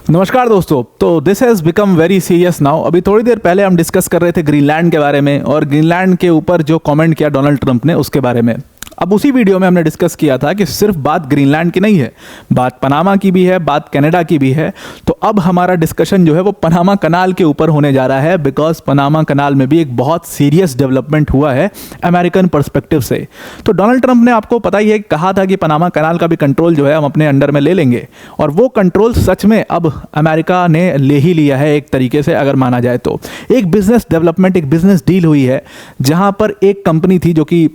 नमस्कार दोस्तों। तो this has become very serious now. अभी थोड़ी देर पहले हम डिस्कस कर रहे थे ग्रीनलैंड के बारे में और ग्रीनलैंड के ऊपर जो कमेंट किया डोनाल्ड ट्रंप ने उसके बारे में। अब उसी वीडियो में हमने डिस्कस किया था कि सिर्फ बात ग्रीनलैंड की नहीं है, बात पनामा की भी है, बात कनाडा की भी है। तो अब हमारा डिस्कशन जो है वो पनामा कनाल के ऊपर होने जा रहा है, बिकॉज पनामा कनाल में भी एक बहुत सीरियस डेवलपमेंट हुआ है अमेरिकन पर्सपेक्टिव से। तो डोनाल्ड ट्रंप ने आपको पता ही है, कहा था कि पनामा कनाल का भी कंट्रोल जो है हम अपने अंडर में ले लेंगे, और वो कंट्रोल सच में अब अमेरिका ने ले ही लिया है एक तरीके से अगर माना जाए तो। एक बिजनेस डेवलपमेंट, एक बिजनेस डील हुई है जहां पर एक कंपनी थी जो कि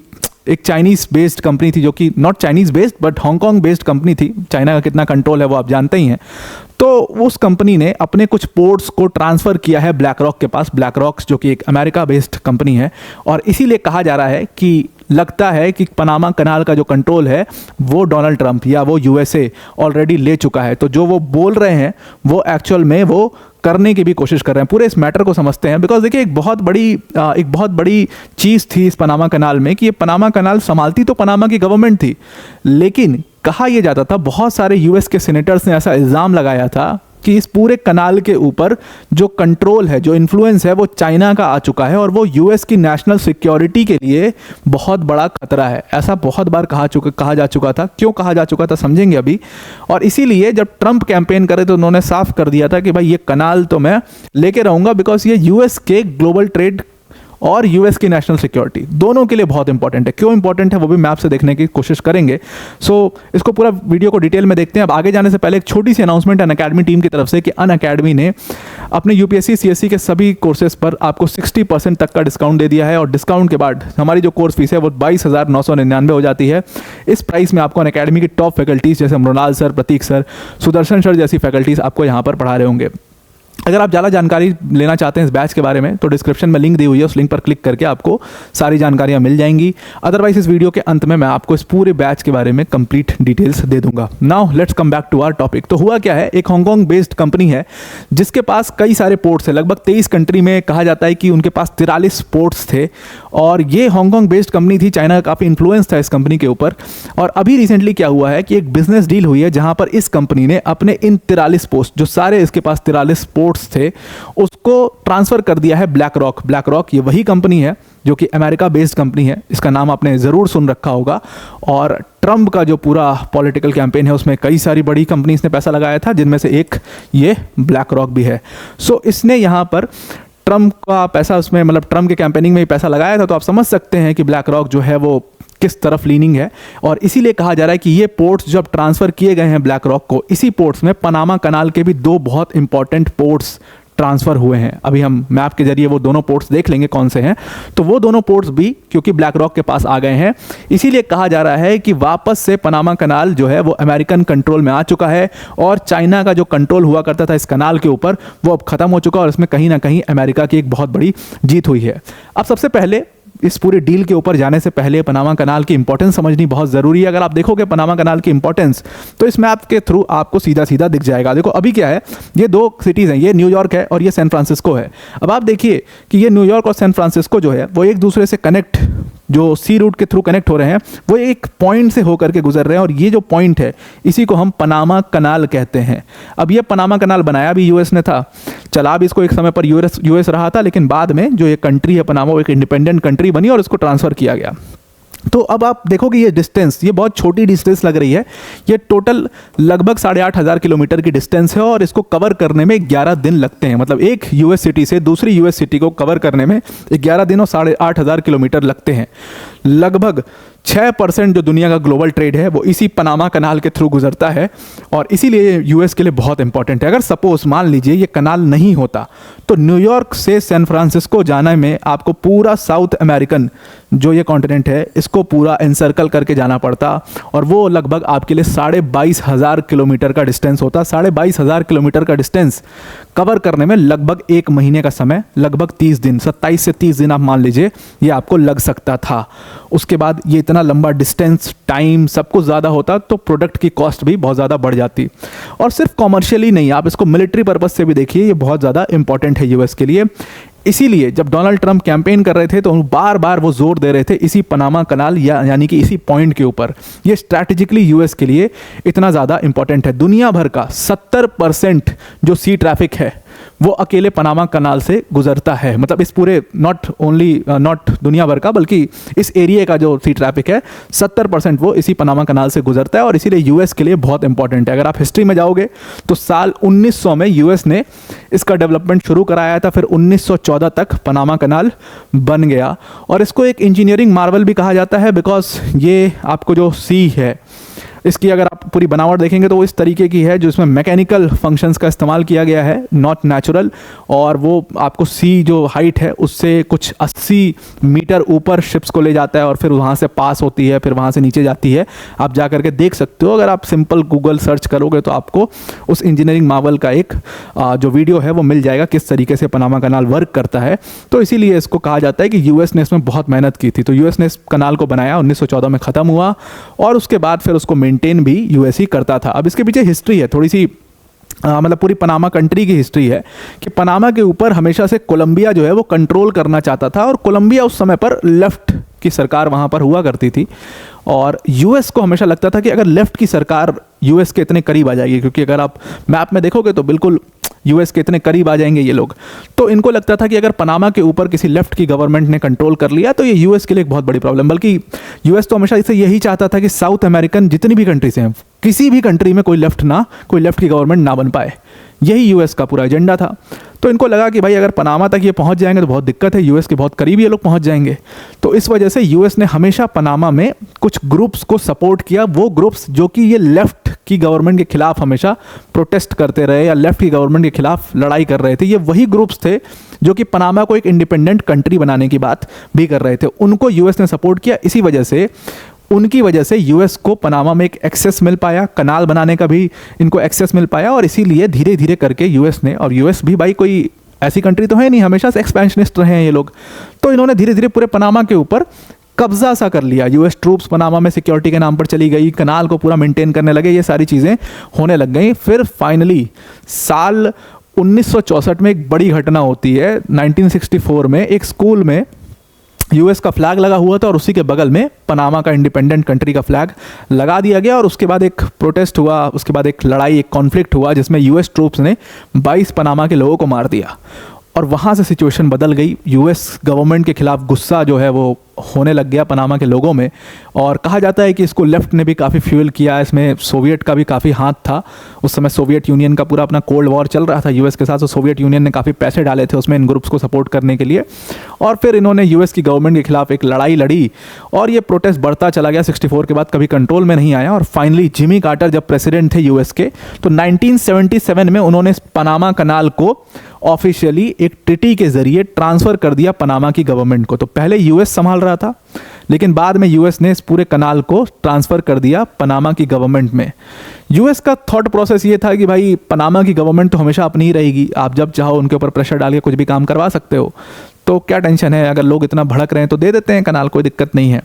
एक चाइनीज़ बेस्ड कंपनी थी, जो कि not Chinese based but Hong Kong based company थी। चाइना का कितना कंट्रोल है वो आप जानते ही हैं। तो उस कंपनी ने अपने कुछ पोर्ट्स को ट्रांसफ़र किया है ब्लैक रॉक के पास। ब्लैक रॉक्स जो कि एक अमेरिका बेस्ड कंपनी है, और इसीलिए कहा जा रहा है कि लगता है कि पनामा कनाल का जो कंट्रोल है वो डोनाल्ड ट्रंप या वो यूएसए ऑलरेडी ले चुका है। तो जो वो बोल रहे हैं वो एक्चुअल में वो करने की भी कोशिश कर रहे हैं। पूरे इस मैटर को समझते हैं, बिकॉज देखिए एक बहुत बड़ी चीज़ थी इस पनामा कनाल में कि ये पनामा कनाल संभालती तो पनामा की गवर्नमेंट थी, लेकिन कहा यह जाता था, बहुत सारे यूएस के सीनेटर्स ने ऐसा इल्ज़ाम लगाया था कि इस पूरे कनाल के ऊपर जो कंट्रोल है, जो इन्फ्लुएंस है, वो चाइना का आ चुका है और वो यूएस की नेशनल सिक्योरिटी के लिए बहुत बड़ा खतरा है। ऐसा बहुत बार कहा जा चुका था। क्यों कहा जा चुका था समझेंगे अभी। और इसीलिए जब ट्रंप कैंपेन करे तो उन्होंने साफ कर दिया था कि भाई ये कनाल तो मैं लेके रहूँगा, बिकॉज ये यूएस के ग्लोबल ट्रेड और यूएस की नेशनल सिक्योरिटी दोनों के लिए बहुत इंपॉर्टेंट है। क्यों इंपॉर्टेंट है वो भी मैप से देखने की कोशिश करेंगे। सो इसको पूरा वीडियो को डिटेल में देखते हैं। अब आगे जाने से पहले एक छोटी सी अनाउंसमेंट अनअकैडमी टीम की तरफ से कि अनअकैडमी ने अपने यूपीएससी सीएससी के सभी कोर्सेज पर आपको 60% तक का डिस्काउंट दे दिया है, और डिस्काउंट के बाद हमारी जो कोर्स फीस है वो 22,999 हो जाती है। इस प्राइस में आपको अनअकैडमी की टॉप फैकल्टीज जैसे मृणाल सर, प्रतीक सर, सुदर्शन सर जैसी फैकल्टीज आपको यहाँ पर पढ़ा रहे होंगे। अगर आप ज़्यादा जानकारी लेना चाहते हैं इस बैच के बारे में तो डिस्क्रिप्शन में लिंक दी हुई है, उस लिंक पर क्लिक करके आपको सारी जानकारियाँ मिल जाएंगी। अदरवाइज इस वीडियो के अंत में मैं आपको इस पूरे बैच के बारे में कंप्लीट डिटेल्स दे दूंगा। Now let's come back to our topic. तो हुआ क्या है, एक हांगकांग बेस्ड कंपनी है जिसके पास कई सारे पोर्ट्स हैं। लगभग 23 कंट्री में कहा जाता है कि उनके पास 43 पोर्ट्स थे, और ये हांगकांग बेस्ड कंपनी थी। चाइना का काफ़ी इन्फ्लुएंस था इस कंपनी के ऊपर। और अभी रिसेंटली क्या हुआ है कि एक बिजनेस डील हुई है जहाँ पर इस कंपनी ने अपने इन 43 पोर्ट्स, जो सारे इसके पास 43 पोर्ट्स थे, उसको ट्रांसफर कर दिया है ब्लैक रॉक। ब्लैक रॉक ये वही कंपनी है जो कि अमेरिका बेस्ड कंपनी है। इसका नाम आपने ज़रूर सुन रखा होगा, और ट्रंप का जो पूरा पॉलिटिकल कैंपेन है उसमें कई सारी बड़ी कंपनीज ने पैसा लगाया था, जिनमें से एक ये ब्लैक रॉक भी है। सो इसने यहाँ पर ट्रंप का पैसा, उसमें मतलब ट्रंप के कैंपेनिंग में ही पैसा लगाया था। तो आप समझ सकते हैं कि ब्लैक रॉक जो है वो किस तरफ लीनिंग है। और इसीलिए कहा जा रहा है कि ये पोर्ट्स जब ट्रांसफ़र किए गए हैं ब्लैक रॉक को, इसी पोर्ट्स में पनामा कनाल के भी 2 बहुत इंपॉर्टेंट पोर्ट्स ट्रांसफ़र हुए हैं। अभी हम मैप के जरिए वो दोनों पोर्ट्स देख लेंगे कौन से हैं। तो वो दोनों पोर्ट्स भी क्योंकि ब्लैक रॉक के पास आ गए हैं, इसीलिए कहा जा रहा है कि वापस से पनामा कनाल जो है वो अमेरिकन कंट्रोल में आ चुका है, और चाइना का जो कंट्रोल हुआ करता था इस कनाल के ऊपर वो अब खत्म हो चुका है, और इसमें कहीं ना कहीं अमेरिका की एक बहुत बड़ी जीत हुई है। अब सबसे पहले इस पूरे डील के ऊपर जाने से पहले पनामा कनाल की इंपॉर्टेंस समझनी बहुत ज़रूरी है। अगर आप देखोगे पनामा कनाल की इंपॉर्टेंस तो इस मैप के थ्रू आपको सीधा सीधा दिख जाएगा। देखो अभी क्या है, ये 2 सिटीज़ हैं, ये न्यूयॉर्क है और ये सैन फ्रांसिस्को है। अब आप देखिए कि ये न्यूयॉर्क और सैन फ्रांसिस्को जो है वो एक दूसरे से कनेक्ट, जो सी रूट के थ्रू कनेक्ट हो रहे हैं, वो एक पॉइंट से होकर के गुजर रहे हैं, और ये जो पॉइंट है इसी को हम पनामा कनाल कहते हैं। अब ये पनामा कनाल बनाया भी यूएस ने था, चला भी इसको एक समय पर यूएस रहा था, लेकिन बाद में जो ये कंट्री है पनामा वो एक इंडिपेंडेंट कंट्री बनी और इसको ट्रांसफ़र किया गया। तो अब आप देखोगे ये डिस्टेंस, ये बहुत छोटी डिस्टेंस लग रही है। ये टोटल लगभग 8,500 किलोमीटर की डिस्टेंस है, और इसको कवर करने में 11 दिन लगते हैं। मतलब एक यूएस सिटी से दूसरी यूएस सिटी को कवर करने में 11 दिन और 8,500 किलोमीटर लगते हैं। लगभग 6% जो दुनिया का ग्लोबल ट्रेड है वो इसी पनामा कनाल के थ्रू गुजरता है, और इसीलिए यूएस के लिए बहुत इंपॉर्टेंट है। अगर सपोज मान लीजिए ये कनाल नहीं होता तो न्यूयॉर्क से सैन फ्रांसिस्को जाने में आपको पूरा साउथ अमेरिकन जो ये कॉन्टिनेंट है इसको पूरा एनसर्कल करके जाना पड़ता, और वो लगभग आपके लिए 22,500 किलोमीटर का डिस्टेंस होता। 22,500 किलोमीटर का डिस्टेंस कवर करने में लगभग 1 महीने का समय, लगभग 30 दिन, 27 से 30 दिन आप मान लीजिए ये आपको लग सकता था। उसके बाद ये इतना लंबा डिस्टेंस, टाइम सब कुछ ज़्यादा होता तो प्रोडक्ट की कॉस्ट भी बहुत ज़्यादा बढ़ जाती। और सिर्फ कॉमर्शियली नहीं, आप इसको मिलिट्री पर्पज़ से भी देखिए, ये बहुत ज़्यादा इंपॉर्टेंट है यूएस के लिए। इसीलिए जब डोनाल्ड ट्रंप कैंपेन कर रहे थे तो बार बार वो जोर दे रहे थे इसी पनामा कनाल यानी कि इसी पॉइंट के ऊपर। ये स्ट्रैटेजिकली यूएस के लिए इतना ज़्यादा इंपॉर्टेंट है। दुनिया भर का 70% जो सी ट्रैफिक है वो अकेले पनामा कनाल से गुजरता है। मतलब इस पूरे नॉट दुनिया भर का बल्कि इस एरिया का जो सी ट्रैफिक है 70% वो इसी पनामा कनाल से गुजरता है और इसीलिए यूएस के लिए बहुत इंपॉर्टेंट है। अगर आप हिस्ट्री में जाओगे तो साल 1900 में यूएस ने इसका डेवलपमेंट शुरू कराया था, फिर 1914 तक पनामा कनाल बन गया। और इसको एक इंजीनियरिंग मार्वल भी कहा जाता है बिकॉज ये आपको जो सी है इसकी अगर आप पूरी बनावट देखेंगे तो वो इस तरीके की है जो इसमें मैकेनिकल फंक्शंस का इस्तेमाल किया गया है, नॉट नेचुरल। और वो आपको सी जो हाइट है उससे कुछ 80 मीटर ऊपर शिप्स को ले जाता है और फिर वहाँ से पास होती है, फिर वहाँ से नीचे जाती है। आप जा करके देख सकते हो, अगर आप सिंपल गूगल सर्च करोगे तो आपको उस इंजीनियरिंग मार्वल का एक जो वीडियो है वो मिल जाएगा किस तरीके से पनामा कनाल वर्क करता है। तो इसीलिए इसको कहा जाता है कि यूएस ने इसमें बहुत मेहनत की थी। तो यूएस ने इस कनाल को बनाया, 1914 में ख़त्म हुआ और उसके बाद फिर उसको मेंटेन भी यूएस ही करता था। अब इसके पीछे हिस्ट्री है थोड़ी सी, मतलब पूरी पनामा कंट्री की हिस्ट्री है कि पनामा के ऊपर हमेशा से कोलंबिया जो है वो कंट्रोल करना चाहता था और कोलंबिया उस समय पर लेफ्ट की सरकार वहाँ पर हुआ करती थी और यूएस को हमेशा लगता था कि अगर लेफ्ट की सरकार यूएस के इतने करीब आ जाएगी, क्योंकि अगर आप मैप में देखोगे तो बिल्कुल यूएस के इतने करीब आ जाएंगे ये लोग, तो इनको लगता था कि अगर पनामा के ऊपर किसी लेफ्ट की गवर्नमेंट ने कंट्रोल कर लिया तो ये यूएस के लिए एक बहुत बड़ी प्रॉब्लम। बल्कि यूएस तो हमेशा इसे यही चाहता था कि साउथ अमेरिकन जितनी भी कंट्रीज हैं किसी भी कंट्री में कोई लेफ्ट की गवर्नमेंट ना बन पाए, यही यूएस का पूरा एजेंडा था। तो इनको लगा कि भाई अगर पनामा तक ये पहुंच जाएंगे तो बहुत दिक्कत है, यूएस के बहुत करीब ये लोग पहुंच जाएंगे। तो इस वजह से यूएस ने हमेशा पनामा में कुछ ग्रुप्स को सपोर्ट किया, वो ग्रुप्स जो कि ये लेफ्ट की गवर्नमेंट के खिलाफ हमेशा प्रोटेस्ट करते रहे या लेफ्ट की गवर्नमेंट के खिलाफ लड़ाई कर रहे थे। ये वही ग्रुप्स थे जो कि पनामा को एक इंडिपेंडेंट कंट्री बनाने की बात भी कर रहे थे, उनको यूएस ने सपोर्ट किया। इसी वजह से उनकी वजह से यूएस को पनामा में एक एक्सेस मिल पाया, कनाल बनाने का भी इनको एक्सेस मिल पाया और इसीलिए धीरे धीरे करके यूएस ने, और यूएस भी भाई कोई ऐसी कंट्री तो है नहीं, हमेशा से एक्सपेंशनिस्ट रहे हैं ये लोग, तो इन्होंने धीरे धीरे पूरे पनामा के ऊपर कब्जा सा कर लिया। यूएस ट्रूप्स पनामा में सिक्योरिटी के नाम पर चली गई, कनाल को पूरा मेंटेन करने लगे, ये सारी चीज़ें होने लग गई। फिर फाइनली साल 1964 में एक बड़ी घटना होती है। 1964 में एक स्कूल में यूएस का फ्लैग लगा हुआ था और उसी के बगल में पनामा का इंडिपेंडेंट कंट्री का फ्लैग लगा दिया गया और उसके बाद एक प्रोटेस्ट हुआ, उसके बाद एक लड़ाई, एक कॉन्फ्लिक्ट हुआ जिसमें यूएस ट्रूप्स ने 22 पनामा के लोगों को मार दिया और वहाँ से सिचुएशन बदल गई। यूएस गवर्नमेंट के खिलाफ गुस्सा जो है वो होने लग गया पनामा के लोगों में और कहा जाता है कि इसको लेफ्ट ने भी काफ़ी फ्यूल किया, इसमें सोवियत का भी काफ़ी हाथ था। उस समय सोवियत यूनियन का पूरा अपना कोल्ड वॉर चल रहा था यूएस के साथ, तो सोवियत यूनियन ने काफ़ी पैसे डाले थे उसमें इन ग्रुप्स को सपोर्ट करने के लिए और फिर इन्होंने यूएस की गवर्नमेंट के खिलाफ एक लड़ाई लड़ी और ये प्रोटेस्ट बढ़ता चला गया। 64 के बाद कभी कंट्रोल में नहीं आया और फाइनली जिमी कार्टर जब प्रेसिडेंट थे यूएस के तो 1977 में उन्होंने पनामा कनाल को ऑफिशियली एक ट्रिटी के जरिए ट्रांसफ़र कर दिया पनामा की गवर्नमेंट को। तो पहले यूएस संभाल रहा था लेकिन बाद में यूएस ने इस पूरे कनाल को ट्रांसफ़र कर दिया पनामा की गवर्नमेंट में। यूएस का थॉट प्रोसेस ये था कि भाई पनामा की गवर्नमेंट तो हमेशा अपनी ही रहेगी, आप जब चाहो उनके ऊपर प्रेशर डाल के कुछ भी काम करवा सकते हो, तो क्या टेंशन है, अगर लोग इतना भड़क रहे हैं तो दे देते हैं कनाल, कोई दिक्कत नहीं है।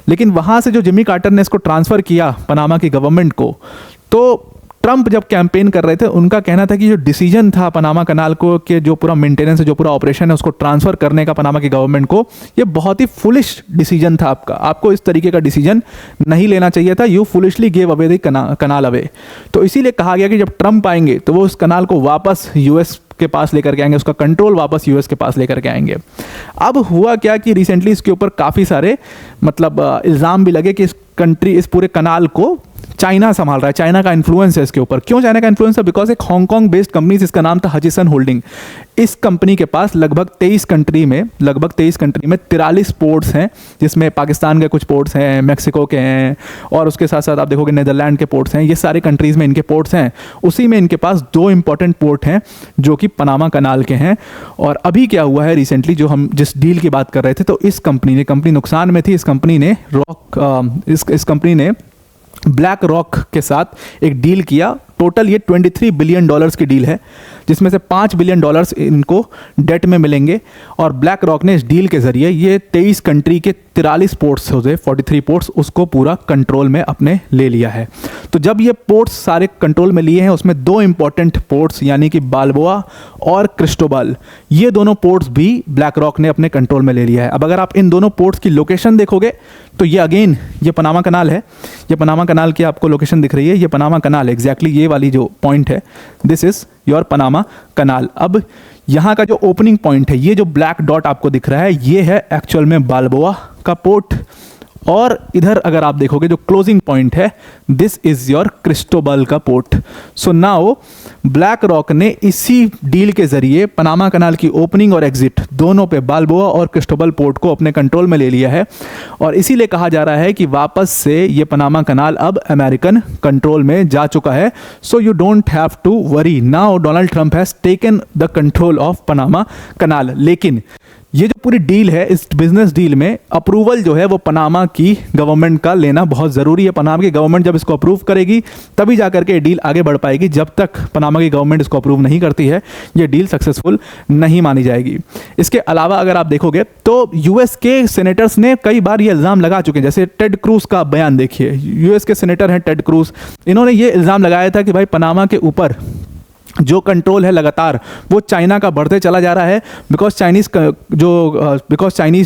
लेकिन वहाँ से जो जिमी कार्टर ने इसको ट्रांसफ़र किया पनामा की गवर्नमेंट को, तो ट्रंप जब कैंपेन कर रहे थे उनका कहना था कि जो डिसीजन था पनामा कनाल को कि जो पूरा मेंटेनेंस, जो पूरा ऑपरेशन है उसको ट्रांसफ़र करने का पनामा की गवर्नमेंट को, ये बहुत ही फुलिश डिसीजन था आपको इस तरीके का डिसीजन नहीं लेना चाहिए था। You foolishly gave away the kanal away. तो इसीलिए कहा गया कि जब ट्रंप आएंगे तो वो उस कनाल को वापस यूएस के पास लेकर के आएंगे, उसका कंट्रोल वापस यूएस के पास लेकर के आएंगे। अब हुआ क्या कि रिसेंटली इसके ऊपर काफ़ी सारे इल्ज़ाम भी लगे कि इस पूरे कनाल को चाइना संभाल रहा है, चाइना का इन्फ्लुएंस है इसके ऊपर। क्यों चाइना का इन्फ्लुएंस है? बिकॉज एक हांगकांग बेस्ड कंपनी जिसका नाम था हचिसन होल्डिंग, इस कंपनी के पास लगभग 23 कंट्री में 43 पोर्ट्स हैं, जिसमें पाकिस्तान के कुछ पोर्ट्स हैं, मेक्सिको के हैं और उसके साथ साथ आप देखोगे नीदरलैंड के पोर्ट्स हैं। ये सारे कंट्रीज़ में इनके पोर्ट्स हैं। उसी में इनके पास 2 इंपॉर्टेंट पोर्ट हैं जो कि पनामा कनाल के हैं। और अभी क्या हुआ है रिसेंटली, जो हम जिस डील की बात कर रहे थे, तो इस कंपनी नुकसान में थी। इस कंपनी ने ब्लैक रॉक के साथ एक डील किया। टोटल ये $23 बिलियन की डील है, जिसमें से $5 बिलियन इनको डेट में मिलेंगे और ब्लैक रॉक ने इस डील के जरिए ये 23 कंट्री के 43 पोर्ट्स होते 43 पोर्ट्स उसको पूरा कंट्रोल में अपने ले लिया है। तो जब ये पोर्ट्स सारे कंट्रोल में लिए हैं, उसमें 2 इंपॉर्टेंट पोर्ट्स यानी कि बाल्बोआ और क्रिस्टोबल, ये दोनों पोर्ट्स भी ब्लैक रॉक ने अपने कंट्रोल में ले लिया है। अब अगर आप इन दोनों पोर्ट्स की लोकेशन देखोगे तो ये अगेन ये पनामा कनाल है, ये पनामा कनाल की आपको लोकेशन दिख रही है, ये पनामा कनाल एग्जैक्टली ये वाली जो पॉइंट है, this is your Panama canal. अब यहाँ का जो ओपनिंग पॉइंट है, ये जो ब्लैक डॉट आपको दिख रहा है, ये है एक्चुअल में बाल्बोआ का पोर्ट, और इधर अगर आप देखोगे जो क्लोजिंग पॉइंट है, दिस इज योर क्रिस्टोबल का port. So now black rock ने इसी डील के जरिए पनामा कनाल की ओपनिंग और एग्जिट दोनों पे बाल्बोआ और क्रिस्टोबल पोर्ट को अपने कंट्रोल में ले लिया है, और इसीलिए कहा जा रहा है कि वापस से ये पनामा कनाल अब अमेरिकन कंट्रोल में जा चुका है। So you don't have to worry, now Donald Trump has taken the control of Panama canal. लेकिन ये जो पूरी डील है, इस बिजनेस डील में अप्रूवल जो है वो पनामा की गवर्नमेंट का लेना बहुत ज़रूरी है। पनामा की गवर्नमेंट जब इसको अप्रूव करेगी तभी जाकर के ये डील आगे बढ़ पाएगी। जब तक पनामा की गवर्नमेंट इसको अप्रूव नहीं करती है, ये डील सक्सेसफुल नहीं मानी जाएगी। इसके अलावा अगर आप देखोगे तो यूएस के सेनेटर्स ने कई बार ये इल्ज़ाम लगा चुके हैं, जैसे टेड क्रूज का बयान देखिए, यूएस के सेनेटर हैं टेड क्रूज, इन्होंने ये इल्ज़ाम लगाया था कि भाई पनामा के ऊपर जो कंट्रोल है लगातार वो चाइना का बढ़ते चला जा रहा है, बिकॉज चाइनीज़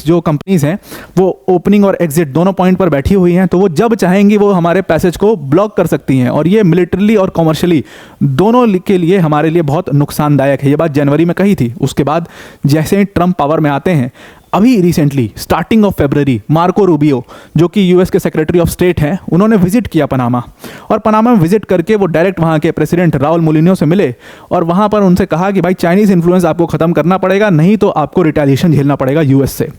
जो कंपनीज़ हैं वो ओपनिंग और एग्जिट दोनों पॉइंट पर बैठी हुई हैं, तो वो जब चाहेंगी वो हमारे पैसेज को ब्लॉक कर सकती हैं, और ये मिलिटरली और कॉमर्शियली दोनों के लिए हमारे लिए बहुत नुकसानदायक है। ये बात जनवरी में कही थी। उसके बाद जैसे ही ट्रंप पावर में आते हैं, अभी recently starting of February, Marco Rubio जो कि यूएस के सेक्रेटरी ऑफ स्टेट हैं, उन्होंने विजिट किया पनामा, और पनामा में विजिट करके वो डायरेक्ट वहाँ के प्रेसिडेंट राउल मुलिनो से मिले, और वहाँ पर उनसे कहा कि भाई चाइनीज़ इन्फ्लुएंस आपको ख़त्म करना पड़ेगा, नहीं तो आपको रिटेलिएशन झेलना पड़ेगा यूएस से।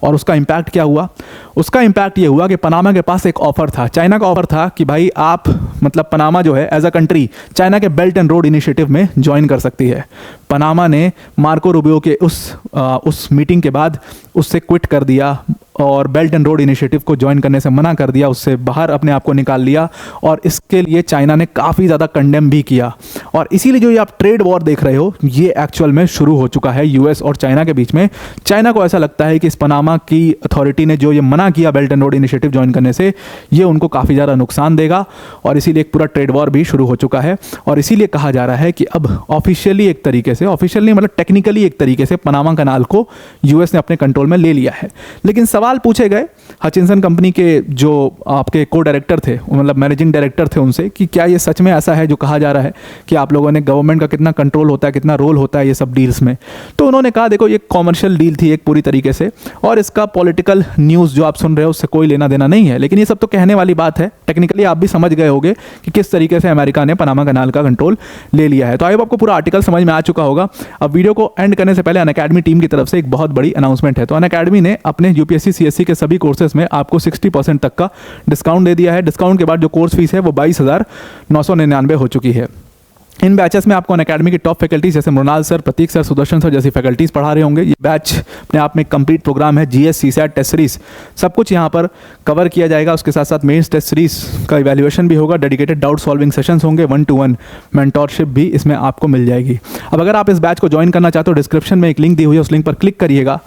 और उसका इम्पैक्ट क्या हुआ? उसका इम्पैक्ट ये हुआ कि पनामा के पास एक ऑफर था, चाइना का ऑफर था कि भाई आप मतलब पनामा जो है एज अ कंट्री चाइना के बेल्ट एंड रोड इनिशिएटिव में ज्वाइन कर सकती है। पनामा ने मार्को रूबियो के उस मीटिंग के बाद उससे क्विट कर दिया और बेल्ट एंड रोड इनिशिएटिव को ज्वाइन करने से मना कर दिया, उससे बाहर अपने आप को निकाल लिया, और इसके लिए चाइना ने काफ़ी ज़्यादा कंडेम भी किया। और इसीलिए जो ये आप ट्रेड वॉर देख रहे हो, ये एक्चुअल में शुरू हो चुका है यूएस और चाइना के बीच में। चाइना को ऐसा लगता है कि इस पनामा की अथॉरिटी ने जो ये मना किया belt and road initiative join करने से, ये उनको काफ़ी ज़्यादा नुकसान देगा, और इसीलिए एक पूरा ट्रेड वॉर भी शुरू हो चुका है। और इसीलिए कहा जा रहा है कि अब ऑफिशियली एक तरीके से, ऑफिशियल नहीं मतलब टेक्निकली एक तरीके से पनामा कनाल को यूएस ने अपने कंट्रोल में ले लिया है। लेकिन सवाल पूछे गए हचिंसन कंपनी के जो आपके को डायरेक्टर थे, मतलब मैनेजिंग डायरेक्टर थे, उनसे कि क्या ये सच में ऐसा है जो कहा जा रहा है कि आप लोगों ने गवर्नमेंट का कितना कंट्रोल होता है, कितना रोल होता है ये सब डील्स में। तो उन्होंने कहा देखो ये कॉमर्शियल डील थी एक पूरी तरीके से, और इसका पॉलिटिकल न्यूज़ जो आप सुन रहे हो उससे कोई लेना देना नहीं है, लेकिन ये सब तो कहने वाली बात है। टेक्निकली आप भी समझ गए होंगे कि किस तरीके से अमेरिका ने पनामा कनाल का कंट्रोल ले लिया है। तो आई होप आपको पूरा आर्टिकल समझ में आ चुका होगा। अब वीडियो को एंड करने से पहले अनअकैडमी टीम की तरफ से एक बहुत बड़ी अनाउंसमेंट है। तो अनअकैडमी ने अपने यूपीएससी सीएससी के सभी कोर्सेज में आपको 60% तक का डिस्काउंट दे दिया है। डिस्काउंट के बाद जो कोर्स फीस है वो 22,999 हो चुकी है। इन बैचेस में आपको अनअकैडमी की टॉप फैकल्टीज जैसे मृणाल सर, प्रतीक सर, सुदर्शन सर जैसी फैकल्टीज पढ़ा रहे होंगे। ये बैच अपने आप में कंप्लीट प्रोग्राम है। जीएस, सीसैट, टेस्ट सीरीज सब कुछ यहाँ पर कवर किया जाएगा। उसके साथ साथ मेंस टेस्ट सीरीज का इवैल्यूएशन भी होगा, डेडिकेटेड डाउट सॉल्विंग सेशंस होंगे, 1-to-1 मेंटोरशिप भी इसमें आपको मिल जाएगी। अब अगर आप इस बैच को ज्वाइन करना चाहते हो, डिस्क्रिप्शन में एक लिंक दी हुई है, उस लिंक पर क्लिक करिएगा,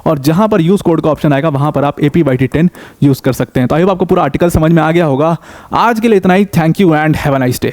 और जहाँ पर यूज़ कोड का ऑप्शन आएगा वहाँ पर आप APYT10 यूज़ कर सकते हैं। तो आई होप आपको पूरा आर्टिकल समझ में आ गया होगा। आज के लिए इतना ही। Thank you and have a nice day.